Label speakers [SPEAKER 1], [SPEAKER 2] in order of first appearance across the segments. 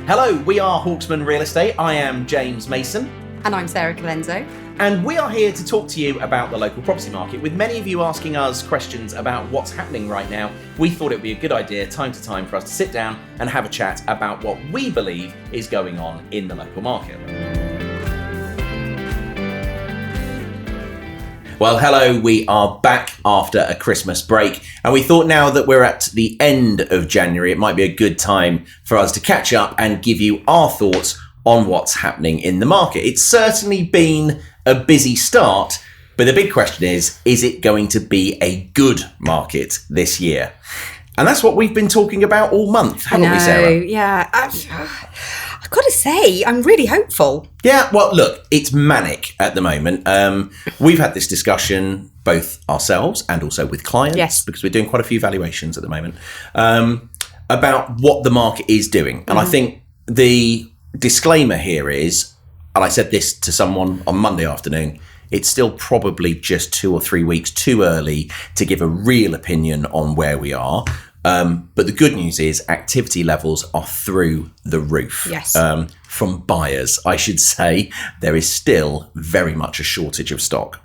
[SPEAKER 1] Hello, we are Hawksman Real Estate. I am James Mason.
[SPEAKER 2] And I'm Sarah Colenso.
[SPEAKER 1] And we are here to talk to you about the local property market. With many of you asking us questions about what's happening right now, we thought it would be a good idea, time to time, for us to sit down and have a chat about what we believe is going on in the local market. Well, hello, we are back after a Christmas break, and we thought now that we're at the end of January, it might be a good time for us to catch up and give you our thoughts on what's happening in the market. It's certainly been a busy start, but the big question is it going to be a good market this year? And that's what we've been talking about all month, haven't we, Sarah?
[SPEAKER 2] Yeah. I've got to say, I'm really hopeful.
[SPEAKER 1] Yeah, well, look, it's manic at the moment. We've had this discussion, both ourselves and also with clients,
[SPEAKER 2] yes,
[SPEAKER 1] because we're doing quite a few valuations at the moment, about what the market is doing. And I think the disclaimer here is, and I said this to someone on Monday afternoon, it's still probably just 2 or 3 weeks too early to give a real opinion on where we are. But the good news is activity levels are through the roof.
[SPEAKER 2] Yes.
[SPEAKER 1] From buyers, I should say, there is still very much a shortage of stock.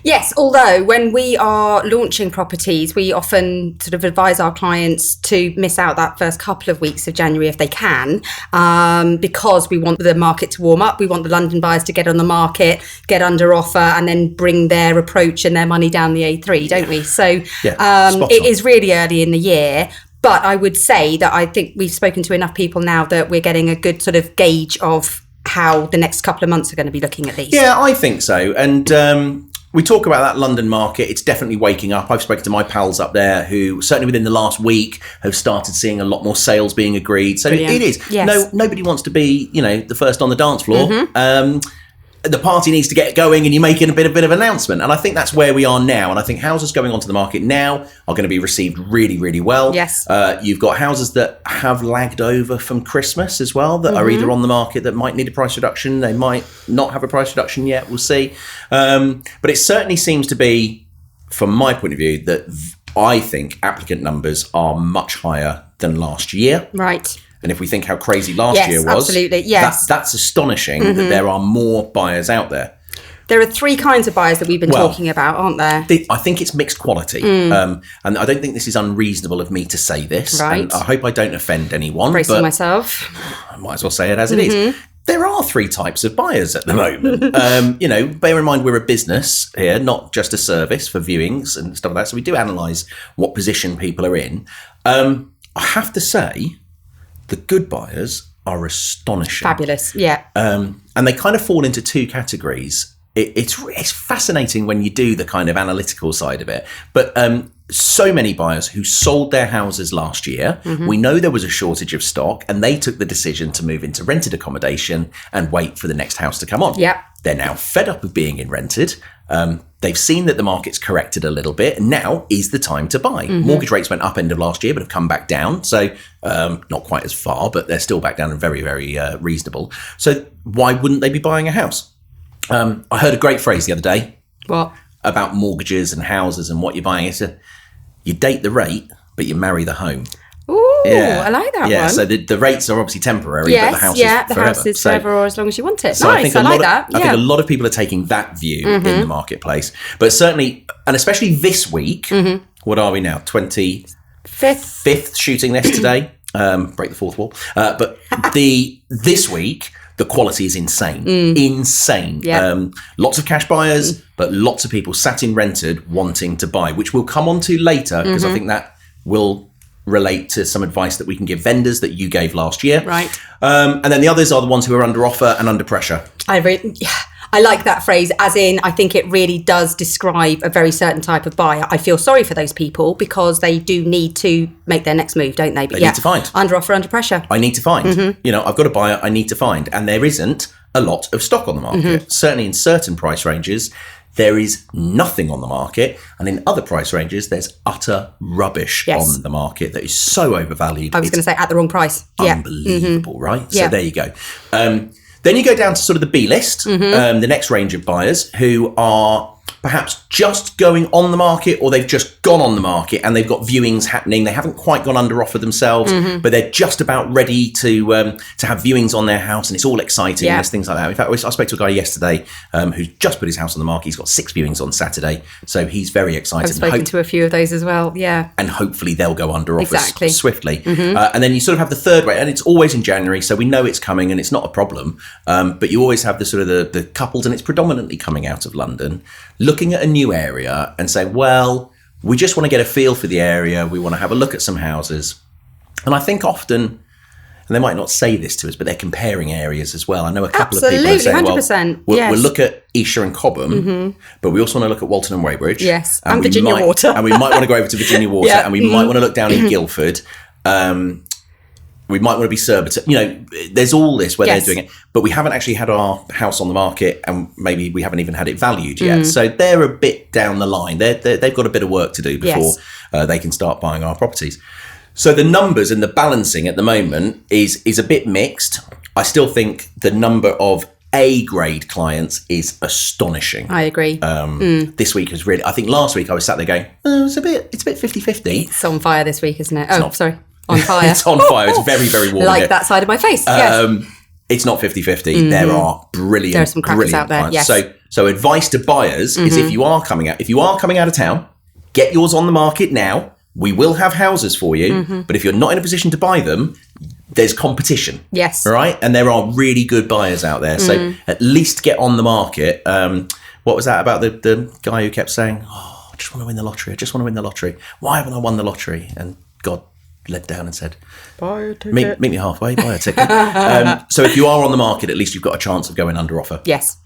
[SPEAKER 2] Yes, although when we are launching properties, we often sort of advise our clients to miss out that first couple of weeks of January if they can, because we want the market to warm up. We want the London buyers to get on the market, get under offer, and then bring their approach and their money down the A3, don't we? So it is really early in the year. But I would say that I think we've spoken to enough people now that we're getting a good sort of gauge of how the next couple of months are going to be looking at least.
[SPEAKER 1] Yeah, I think so. And we talk about that London market. It's definitely waking up. I've spoken to my pals up there who certainly within the last week have started seeing a lot more sales being agreed. So Brilliant. It is.
[SPEAKER 2] Yes.
[SPEAKER 1] Nobody wants to be, the first on the dance floor. The party needs to get going and you're making a bit of announcement. And I think that's where we are now. And I think houses going onto the market now are going to be received really, really well.
[SPEAKER 2] Yes.
[SPEAKER 1] You've got houses that have lagged over from Christmas as well, that are either on the market that might need a price reduction. They might not have a price reduction yet. We'll see. But it certainly seems to be, from my point of view, that I think applicant numbers are much higher than last year.
[SPEAKER 2] Right.
[SPEAKER 1] And if we think how crazy last year was,
[SPEAKER 2] absolutely. Yes.
[SPEAKER 1] That's astonishing that there are more buyers out there.
[SPEAKER 2] There are 3 kinds of buyers that we've been talking about, aren't there?
[SPEAKER 1] I think it's mixed quality. And I don't think this is unreasonable of me to say this.
[SPEAKER 2] Right.
[SPEAKER 1] And I hope I don't offend anyone.
[SPEAKER 2] Bracing myself.
[SPEAKER 1] I might as well say it as it is. There are 3 types of buyers at the moment. Bear in mind we're a business here, not just a service for viewings and stuff like that. So we do analyse what position people are in. I have to say, the good buyers are astonishing.
[SPEAKER 2] Fabulous, yeah.
[SPEAKER 1] And they kind of fall into 2 categories. It's fascinating when you do the kind of analytical side of it. But so many buyers who sold their houses last year, we know there was a shortage of stock, and they took the decision to move into rented accommodation and wait for the next house to come on.
[SPEAKER 2] Yep.
[SPEAKER 1] They're now fed up of being in rented. They've seen that the market's corrected a little bit, and now is the time to buy. Mortgage rates went up end of last year, but have come back down. So not quite as far, but they're still back down and very, very reasonable. So why wouldn't they be buying a house? I heard a great phrase the other day.
[SPEAKER 2] What?
[SPEAKER 1] About mortgages and houses and what you're buying. It's you date the rate, but you marry the home.
[SPEAKER 2] Ooh, yeah. I like that one.
[SPEAKER 1] Yeah, so the rates are obviously temporary,
[SPEAKER 2] yes,
[SPEAKER 1] but the house is forever.
[SPEAKER 2] The house is forever or as long as you want it.
[SPEAKER 1] So
[SPEAKER 2] nice, I like that.
[SPEAKER 1] I think a lot of people are taking that view in the marketplace. But certainly, and especially this week, what are we now? 25th shooting this today. Break the fourth wall. But this week, the quality is insane. Insane.
[SPEAKER 2] Yeah.
[SPEAKER 1] Lots of cash buyers, but lots of people sat in rented wanting to buy, which we'll come on to later, because I think that will relate to some advice that we can give vendors that you gave last year.
[SPEAKER 2] Right.
[SPEAKER 1] And then the others are the ones who are under offer and under pressure.
[SPEAKER 2] I like that phrase, as in I think it really does describe a very certain type of buyer. I feel sorry for those people because they do need to make their next move, don't they? But
[SPEAKER 1] they need to find.
[SPEAKER 2] Under offer, under pressure.
[SPEAKER 1] I need to find. I've got a buyer I need to find. And there isn't a lot of stock on the market. Certainly in certain price ranges, there is nothing on the market. And in other price ranges, there's utter rubbish on the market that is so overvalued.
[SPEAKER 2] I was going to say at the wrong price.
[SPEAKER 1] Unbelievable, right? So there you go. Then you go down to sort of the B list, the next range of buyers who are perhaps just going on the market, or they've just gone on the market and they've got viewings happening. They haven't quite gone under offer themselves, but they're just about ready to have viewings on their house, and it's all exciting. And there's things like that. In fact, I spoke to a guy yesterday who's just put his house on the market. He's got 6 viewings on Saturday, so he's very excited.
[SPEAKER 2] I've spoken to a few of those as well. Yeah,
[SPEAKER 1] and hopefully they'll go under offers swiftly. And then you sort of have the third way, and it's always in January, so we know it's coming and it's not a problem. But you always have the sort of the couples, and it's predominantly coming out of London, looking at a new area and saying, well, we just want to get a feel for the area. We want to have a look at some houses. And I think often, and they might not say this to us, but they're comparing areas as well. I know a couple of people are saying,
[SPEAKER 2] 100%,
[SPEAKER 1] well, we'll look at Esher and Cobham, but we also want to look at Walton and Weybridge.
[SPEAKER 2] Yes, and Virginia Water.
[SPEAKER 1] And we might want to go over to Virginia Water, and we might want to look down in Guildford. We might want to be Surbiton. You know, there's all this where they're doing it, but we haven't actually had our house on the market, and maybe we haven't even had it valued yet. So they're a bit down the line. They've got a bit of work to do before they can start buying our properties. So the numbers and the balancing at the moment is a bit mixed. I still think the number of A-grade clients is astonishing.
[SPEAKER 2] I agree.
[SPEAKER 1] This week is really, I think last week I was sat there going, it's a bit 50-50.
[SPEAKER 2] It's on fire this week, isn't it? Sorry. On fire.
[SPEAKER 1] It's on fire. It's very, very warm.
[SPEAKER 2] Like that side of my face. Yes.
[SPEAKER 1] It's not 50-50. There are brilliant.
[SPEAKER 2] There are some crackers out there.
[SPEAKER 1] Clients.
[SPEAKER 2] Yes.
[SPEAKER 1] So advice to buyers is if you are coming out of town, get yours on the market now. We will have houses for you, but if you're not in a position to buy them, there's competition.
[SPEAKER 2] Yes.
[SPEAKER 1] All right, and there are really good buyers out there. So at least get on the market. What was that about the guy who kept saying, "Oh, I just want to win the lottery. I just want to win the lottery. Why haven't I won the lottery?" And God led down and said,
[SPEAKER 2] buy a ticket.
[SPEAKER 1] Meet me halfway, buy a ticket. So if you are on the market, at least you've got a chance of going under offer.
[SPEAKER 2] Yes.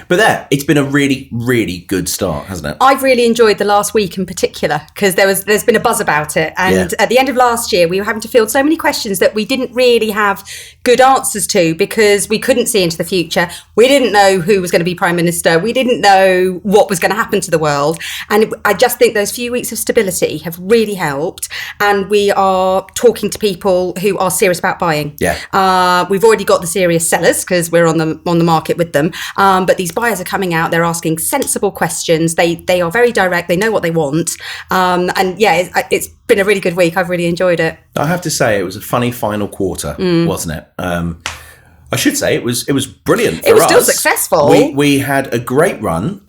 [SPEAKER 1] But it's been a really, really good start, hasn't it?
[SPEAKER 2] I've really enjoyed the last week in particular, because there's been a buzz about it. And at the end of last year, we were having to field so many questions that we didn't really have good answers to, because we couldn't see into the future. We didn't know who was going to be Prime Minister. We didn't know what was going to happen to the world. And I just think those few weeks of stability have really helped. And we are talking to people who are serious about buying.
[SPEAKER 1] Yeah.
[SPEAKER 2] We've already got the serious sellers because we're on the market with them. But these buyers are coming out. They're asking sensible questions. They are very direct. They know what they want. It's been a really good week. I've really enjoyed it.
[SPEAKER 1] I have to say, it was a funny final quarter, wasn't it? I should say it was brilliant for us.
[SPEAKER 2] It was still successful.
[SPEAKER 1] We had a great run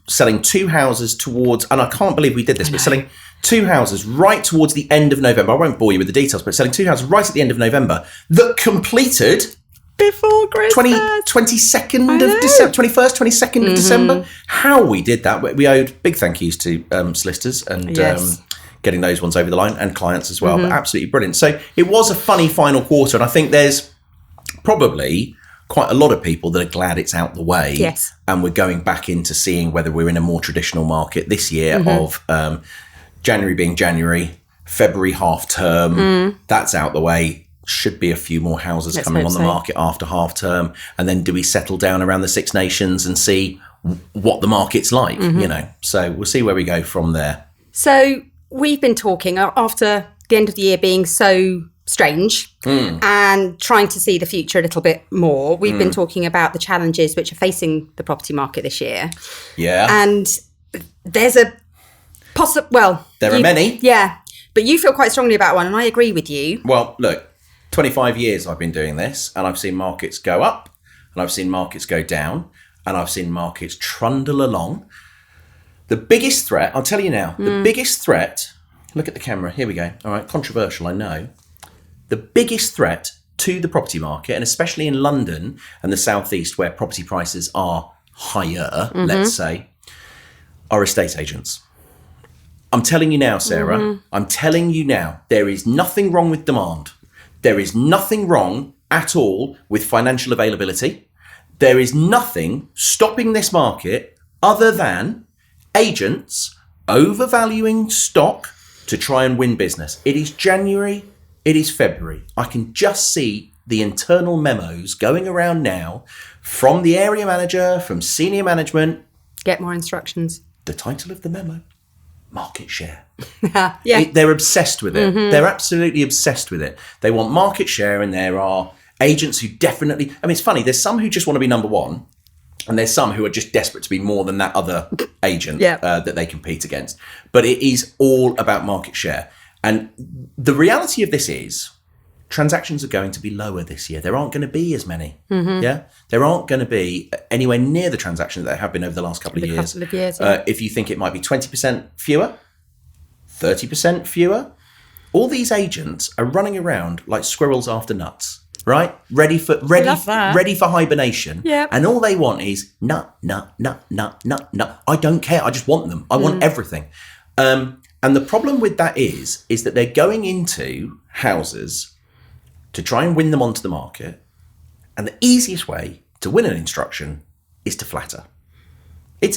[SPEAKER 1] selling 2 houses towards, and I can't believe we did this, but selling 2 houses right towards the end of November. I won't bore you with the details, but selling 2 houses right at the end of November that completed
[SPEAKER 2] before Christmas.
[SPEAKER 1] 22nd of December, 21st, 22nd of December. How we did that, we owed big thank yous to solicitors and getting those ones over the line, and clients as well. But absolutely brilliant. So it was a funny final quarter, and I think there's probably quite a lot of people that are glad it's out the way.
[SPEAKER 2] Yes.
[SPEAKER 1] And we're going back into seeing whether we're in a more traditional market this year of January being January, February half term. That's out the way. Should be a few more houses coming on the market after half term. And then do we settle down around the Six Nations and see what the market's like, you know? So we'll see where we go from there.
[SPEAKER 2] So we've been talking after the end of the year being so strange and trying to see the future a little bit more. We've been talking about the challenges which are facing the property market this year.
[SPEAKER 1] Yeah.
[SPEAKER 2] And there's a there
[SPEAKER 1] are many.
[SPEAKER 2] Yeah. But you feel quite strongly about one, and I agree with you.
[SPEAKER 1] Well, look, 25 years I've been doing this, and I've seen markets go up, and I've seen markets go down, and I've seen markets trundle along. The biggest threat, I'll tell you now, the biggest threat, look at the camera, here we go. All right, controversial, I know. The biggest threat to the property market, and especially in London and the southeast where property prices are higher, let's say, are estate agents. I'm telling you now, Sarah, I'm telling you now, there is nothing wrong with demand. There is nothing wrong at all with financial availability. There is nothing stopping this market other than agents overvaluing stock to try and win business. It is January, it is February. I can just see the internal memos going around now from the area manager, from senior management.
[SPEAKER 2] Get more instructions.
[SPEAKER 1] The title of the memo, market share.
[SPEAKER 2] Yeah.
[SPEAKER 1] They're obsessed with it. They're absolutely obsessed with it. They want market share, and there are agents who definitely, I mean, it's funny, there's some who just want to be number one, And there's some who are just desperate to be more than that other agent that they compete against. But it is all about market share. And the reality of this is transactions are going to be lower this year. There aren't going to be as many. Yeah, there aren't going to be anywhere near the transactions that there have been over the last couple of years. If you think it might be 20% fewer, 30% fewer, all these agents are running around like squirrels after nuts, right? Ready for hibernation.
[SPEAKER 2] Yeah.
[SPEAKER 1] And all they want is nut. I don't care. I just want them. I want everything. And the problem with that is that they're going into houses to try and win them onto the market. And the easiest way to win an instruction is to flatter.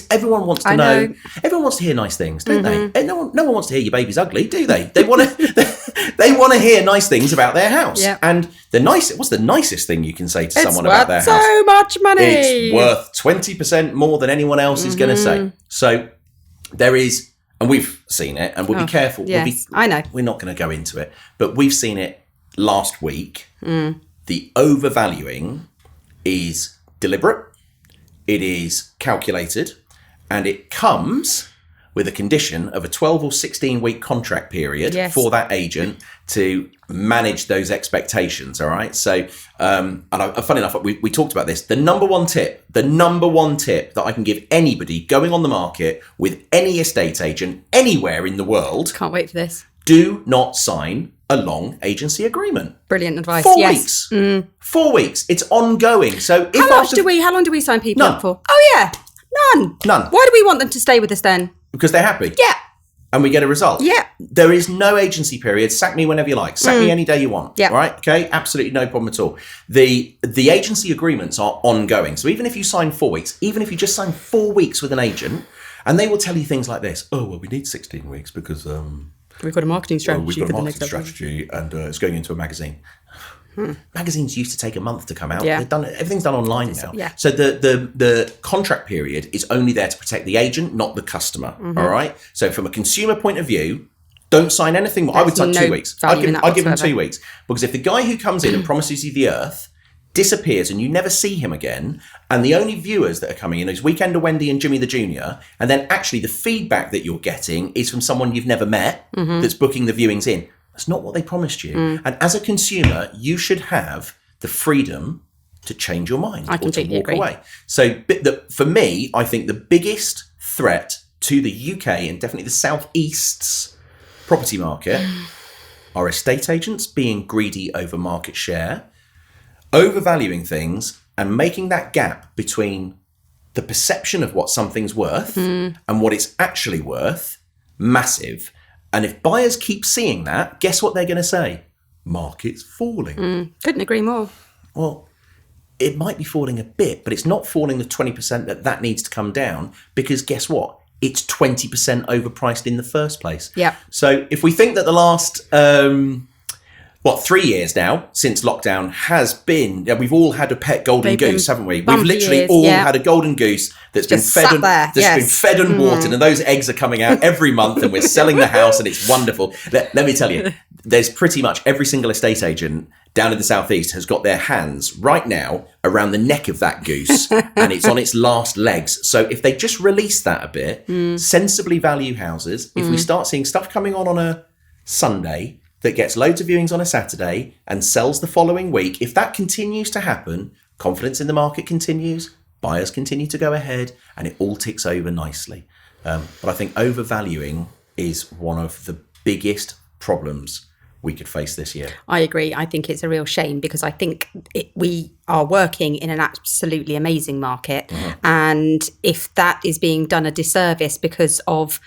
[SPEAKER 1] Everyone wants to know. Everyone wants to hear nice things, don't they? And no one wants to hear your baby's ugly, do they? They want to hear nice things about their house.
[SPEAKER 2] Yeah.
[SPEAKER 1] And what's the nicest thing you can say to someone about their house?
[SPEAKER 2] It's worth so much money.
[SPEAKER 1] It's worth 20% more than anyone else is going to say. So there is, and we've seen it, and we'll be careful.
[SPEAKER 2] Yes, I know.
[SPEAKER 1] We're not going to go into it, but we've seen it last week. The overvaluing is deliberate. It is calculated, and it comes with a condition of a 12 or 16 week contract period for that agent to manage those expectations. All right. So, funny enough, we talked about this. The number one tip that I can give anybody going on the market with any estate agent anywhere in the world.
[SPEAKER 2] Can't wait for this.
[SPEAKER 1] Do not sign a long agency agreement.
[SPEAKER 2] Brilliant advice.
[SPEAKER 1] 4 weeks. 4 weeks. It's ongoing. So
[SPEAKER 2] how long do we sign people up for? Oh yeah. None. Why do we want them to stay with us then?
[SPEAKER 1] Because they're happy.
[SPEAKER 2] Yeah.
[SPEAKER 1] And we get a result.
[SPEAKER 2] Yeah.
[SPEAKER 1] There is no agency period. Sack me whenever you like. Sack me any day you want.
[SPEAKER 2] Yeah.
[SPEAKER 1] Right? Okay? Absolutely no problem at all. The agency agreements are ongoing. So even if you sign 4 weeks, even if you just sign 4 weeks with an agent, and they will tell you things like this. Oh, well, we need 16 weeks because
[SPEAKER 2] we've got a marketing strategy.
[SPEAKER 1] We've got a marketing strategy and it's going into a magazine. Magazines used to take a month to come out.
[SPEAKER 2] Yeah.
[SPEAKER 1] Everything's done online now.
[SPEAKER 2] Yeah.
[SPEAKER 1] So the contract period is only there to protect the agent, not the customer. All right. So from a consumer point of view, don't sign anything more. I would say 2 weeks. I'd give them 2 weeks. Because if the guy who comes in and promises you the earth disappears and you never see him again, and the only viewers that are coming in is Weekender Wendy and Jimmy the Junior, and then actually the feedback that you're getting is from someone you've never met that's booking the viewings in. That's not what they promised you. And as a consumer, you should have the freedom to change your mind or to walk away. So for me, I think the biggest threat to the UK and definitely the Southeast's property market are estate agents being greedy over market share, overvaluing things, and making that gap between the perception of what something's worth and what it's actually worth massive. And if buyers keep seeing that, guess what they're going to say? Market's falling.
[SPEAKER 2] Couldn't agree more.
[SPEAKER 1] Well, it might be falling a bit, but it's not falling the 20% that needs to come down, because guess what? It's 20% overpriced in the first place.
[SPEAKER 2] Yeah.
[SPEAKER 1] So if we think that the last 3 years now since lockdown has been, we've all had a pet golden goose, haven't we? We've literally all had a golden goose that's been fed and watered, and those eggs are coming out every month, and we're selling the house, and it's wonderful. Let me tell you, there's pretty much every single estate agent down in the Southeast has got their hands right now around the neck of that goose, and it's on its last legs. So if they just release that a bit, sensibly value houses, if we start seeing stuff coming on a Sunday that gets loads of viewings on a Saturday and sells the following week, if that continues to happen, confidence in the market continues, buyers continue to go ahead, and it all ticks over nicely. But I think overvaluing is one of the biggest problems we could face this year.
[SPEAKER 2] I agree. I think it's a real shame, because I think we are working in an absolutely amazing market. And if that is being done a disservice because of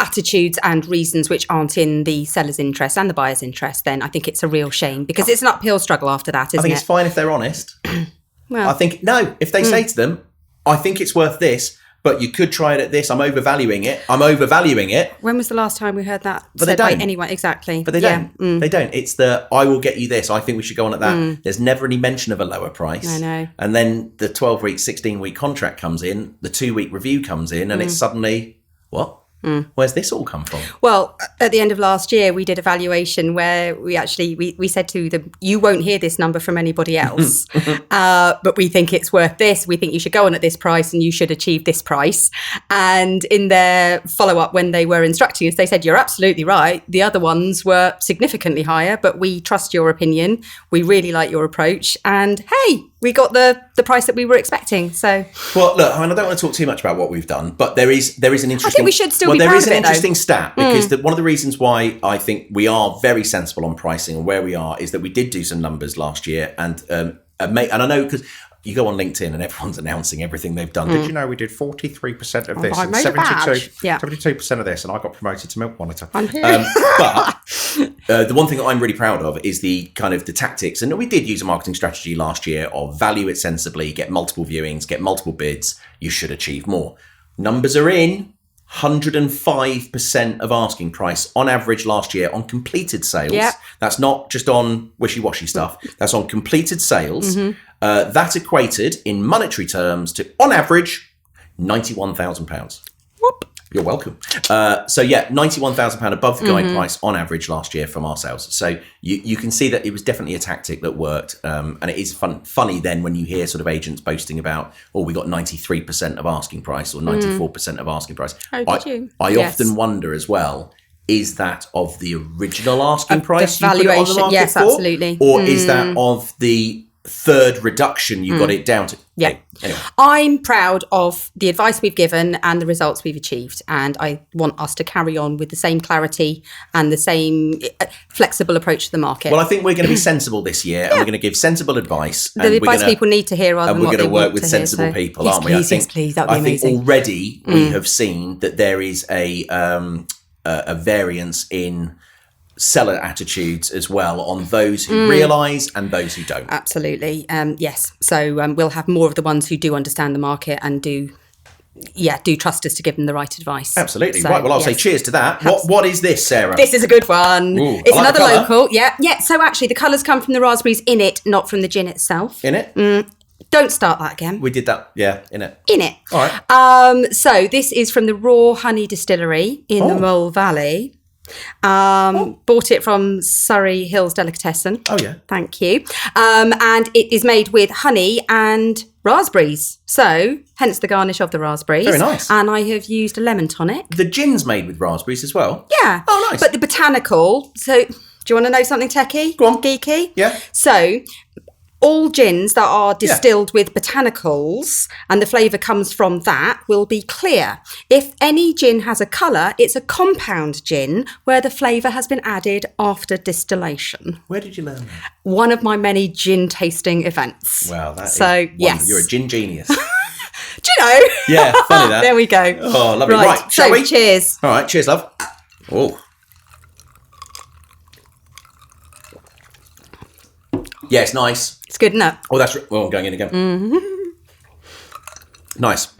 [SPEAKER 2] attitudes and reasons which aren't in the seller's interest and the buyer's interest, then I think it's a real shame, because it's an uphill struggle after that, isn't it?
[SPEAKER 1] I think it's fine if they're honest.
[SPEAKER 2] Well,
[SPEAKER 1] I think, no, if they say to them, I think it's worth this, but you could try it at this, I'm overvaluing it.
[SPEAKER 2] When was the last time we heard that
[SPEAKER 1] But
[SPEAKER 2] said
[SPEAKER 1] they
[SPEAKER 2] by
[SPEAKER 1] don't.
[SPEAKER 2] anyone? Exactly.
[SPEAKER 1] But they don't. They don't. It's I will get you this, I think we should go on at that. There's never any mention of a lower price.
[SPEAKER 2] I know.
[SPEAKER 1] And then the 12-week, 16-week contract comes in, the 2-week review comes in, and it's suddenly, what? Where's this all come from?
[SPEAKER 2] Well, at the end of last year, we did a valuation where we said to them, you won't hear this number from anybody else, but we think it's worth this. We think you should go on at this price and you should achieve this price. And in their follow-up, when they were instructing us, they said, you're absolutely right. The other ones were significantly higher, but we trust your opinion. We really like your approach. And hey, we got the price that we were expecting. So,
[SPEAKER 1] well, look, I don't want to talk too much about what we've done, but there is an interesting.
[SPEAKER 2] I think we should still be
[SPEAKER 1] there
[SPEAKER 2] proud
[SPEAKER 1] is
[SPEAKER 2] of
[SPEAKER 1] an
[SPEAKER 2] it,
[SPEAKER 1] interesting stat because one of the reasons why I think we are very sensible on pricing and where we are is that we did do some numbers last year, and I know because you go on LinkedIn and everyone's announcing everything they've done. Did you know we did 43% of this and 72% of this, and I got promoted to milk monitor.
[SPEAKER 2] I'm here.
[SPEAKER 1] But the one thing that I'm really proud of is the tactics, and we did use a marketing strategy last year of value it sensibly, get multiple viewings, get multiple bids. You should achieve more. Numbers are in. 105% of asking price on average last year on completed sales. Yep. That's not just on wishy-washy stuff. That's on completed sales. That equated in monetary terms to, on average, £91,000.
[SPEAKER 2] Whoop.
[SPEAKER 1] You're welcome. So yeah, £91,000 above the guide price on average last year from our sales. So you can see that it was definitely a tactic that worked. And it is funny then when you hear sort of agents boasting about, oh, we got 93% of asking price or 94% of asking price.
[SPEAKER 2] Oh, did you?
[SPEAKER 1] I often wonder as well, is that of the original asking price
[SPEAKER 2] the
[SPEAKER 1] you put it on the market
[SPEAKER 2] yes,
[SPEAKER 1] for?
[SPEAKER 2] Absolutely.
[SPEAKER 1] Or is that of the third reduction you got it down to?
[SPEAKER 2] Yeah.
[SPEAKER 1] Anyway.
[SPEAKER 2] I'm proud of the advice we've given and the results we've achieved. And I want us to carry on with the same clarity and the same flexible approach to the market.
[SPEAKER 1] Well, I think we're going to be sensible this year and we're going to give sensible advice.
[SPEAKER 2] The advice people need to hear rather than what they want to hear.
[SPEAKER 1] And we're going to work with sensible people,
[SPEAKER 2] yes,
[SPEAKER 1] aren't we?
[SPEAKER 2] Please, please. That would be amazing.
[SPEAKER 1] I think already we have seen that there is a variance in seller attitudes as well on those who realise and those who don't.
[SPEAKER 2] Absolutely. Yes. So we'll have more of the ones who do understand the market and do trust us to give them the right advice.
[SPEAKER 1] Absolutely. So, right. Well, I'll say cheers to that. What is this, Sarah?
[SPEAKER 2] This is a good one.
[SPEAKER 1] Ooh,
[SPEAKER 2] it's another local. Yeah. Yeah. So actually the colours come from the raspberries in it, not from the gin itself.
[SPEAKER 1] In it?
[SPEAKER 2] Don't start that again.
[SPEAKER 1] We did that. Yeah. In it.
[SPEAKER 2] In it.
[SPEAKER 1] All right.
[SPEAKER 2] So this is from the Raw Honey Distillery in the Mole Valley. Bought it from Surrey Hills Delicatessen.
[SPEAKER 1] Oh yeah,
[SPEAKER 2] thank you. And it is made with honey and raspberries, so hence the garnish of the raspberries.
[SPEAKER 1] Very nice.
[SPEAKER 2] And I have used a lemon tonic.
[SPEAKER 1] The gin's made with raspberries as well.
[SPEAKER 2] Yeah.
[SPEAKER 1] Oh, nice.
[SPEAKER 2] But the botanical. So, do you want to know something techie?
[SPEAKER 1] Go on.
[SPEAKER 2] Geeky.
[SPEAKER 1] Yeah.
[SPEAKER 2] So, all gins that are distilled with botanicals and the flavour comes from that will be clear. If any gin has a colour, it's a compound gin where the flavour has been added after distillation.
[SPEAKER 1] Where did you learn that?
[SPEAKER 2] One of my many gin tasting events.
[SPEAKER 1] Wow, that
[SPEAKER 2] so,
[SPEAKER 1] is
[SPEAKER 2] yes.
[SPEAKER 1] You're a gin genius.
[SPEAKER 2] Do you know?
[SPEAKER 1] Yeah, funny that.
[SPEAKER 2] There we go.
[SPEAKER 1] Oh, lovely. Right, shall we?
[SPEAKER 2] Cheers.
[SPEAKER 1] All right, cheers, love. Oh. Yeah, it's nice.
[SPEAKER 2] It's good, isn't it?
[SPEAKER 1] Oh, that's... Well, I'm going in again. Nice.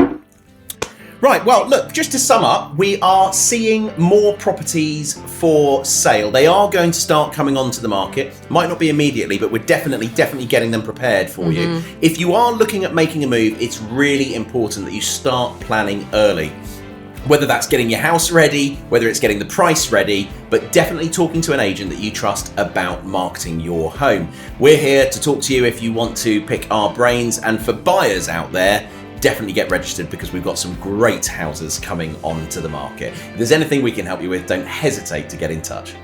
[SPEAKER 1] Right, well, look, just to sum up, we are seeing more properties for sale. They are going to start coming onto the market. Might not be immediately, but we're definitely getting them prepared for you. If you are looking at making a move, it's really important that you start planning early. Whether that's getting your house ready, whether it's getting the price ready, but definitely talking to an agent that you trust about marketing your home. We're here to talk to you if you want to pick our brains, and for buyers out there, definitely get registered because we've got some great houses coming onto the market. If there's anything we can help you with, don't hesitate to get in touch.